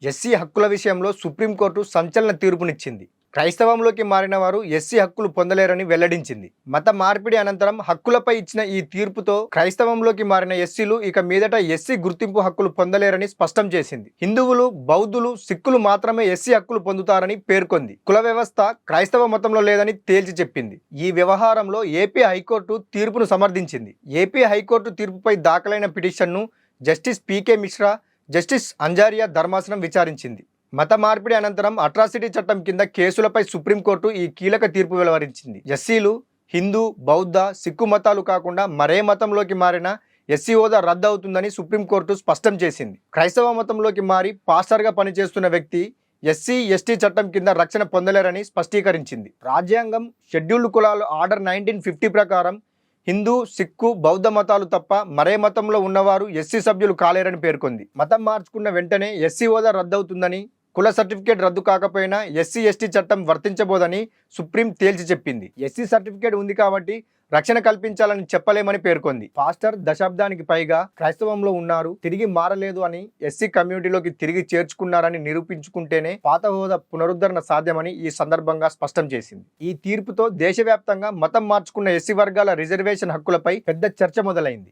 SC హక్కుల విషయంలో supreme court సంచలన తీర్పునిచ్చింది. క్రైస్తవంలోకి మారిన వారు ఎస్సీ హక్కులు పొందలేరని వెల్లడించింది. మత మార్పిడి అనంతరం హక్కులపై ఇచ్చిన ఈ తీర్పుతో క్రైస్తవంలోకి మారిన ఎస్సీలు ఇక మీదట ఎస్సీ గుర్తింపు హక్కులు పొందలేరని స్పష్టం చేసింది. హిందువులు, బౌద్ధులు, సిక్కులు మాత్రమే ఎస్సీ హక్కులు పొందుతారని పేర్కొంది. కుల వ్యవస్థ క్రైస్తవ మతంలో లేదని తేల్చి చెప్పింది. ఈ వ్యవహారంలో ఏపీ హైకోర్టు తీర్పును సమర్థించింది. ఏపీ హైకోర్టు తీర్పుపై దాఖలైన పిటిషన్ను జస్టిస్ పీకే మిశ్రా, జస్టిస్ అంజారియా ధర్మాసనం విచారించింది. మత మార్పిడి అనంతరం అట్రాసిటీ చట్టం కింద కేసులపై సుప్రీంకోర్టు ఈ కీలక తీర్పు వెలువరించింది. ఎస్సీలు, హిందూ, బౌద్ధ, సిక్కు మతాలు కాకుండా మరే మతంలోకి మారినా ఎస్సీ హోదా రద్దు అవుతుందని సుప్రీంకోర్టు స్పష్టం చేసింది. క్రైస్తవ మతంలోకి మారి పాస్టర్గా పనిచేస్తున్న వ్యక్తి ఎస్సీ, ఎస్టీ చట్టం కింద రక్షణ పొందలేరని స్పష్టీకరించింది. రాజ్యాంగం షెడ్యూల్డ్ కులాలు ఆర్డర్ 1950 ప్రకారం హిందూ, సిక్కు, బౌద్ధ మతాలు తప్ప మరే మతంలో ఉన్నవారు ఎస్సీ సభ్యులు కాలేరని పేర్కొంది. మతం మార్చుకున్న వెంటనే ఎస్సీ హోదా రద్దవుతుందని, కుల సర్టిఫికేట్ రద్దు కాకపోయినా ఎస్సీ, ఎస్టీ చట్టం వర్తించబోదని సుప్రీం తేల్చి చెప్పింది. ఎస్సీ సర్టిఫికేట్ ఉంది కాబట్టి రక్షణ కల్పించాలని చెప్పలేమని పేర్కొంది. పాస్టర్ దశాబ్దానికి పైగా క్రైస్తవంలో ఉన్నారు, తిరిగి మారలేదు అని, ఎస్సీ కమ్యూనిటీలోకి తిరిగి చేర్చుకున్నారని నిరూపించుకుంటేనే పాత హోదా పునరుద్ధరణ సాధ్యమని ఈ సందర్భంగా స్పష్టం చేసింది. ఈ తీర్పుతో దేశవ్యాప్తంగా మతం మార్చుకున్న ఎస్సీ వర్గాల రిజర్వేషన్ హక్కులపై పెద్ద చర్చ మొదలైంది.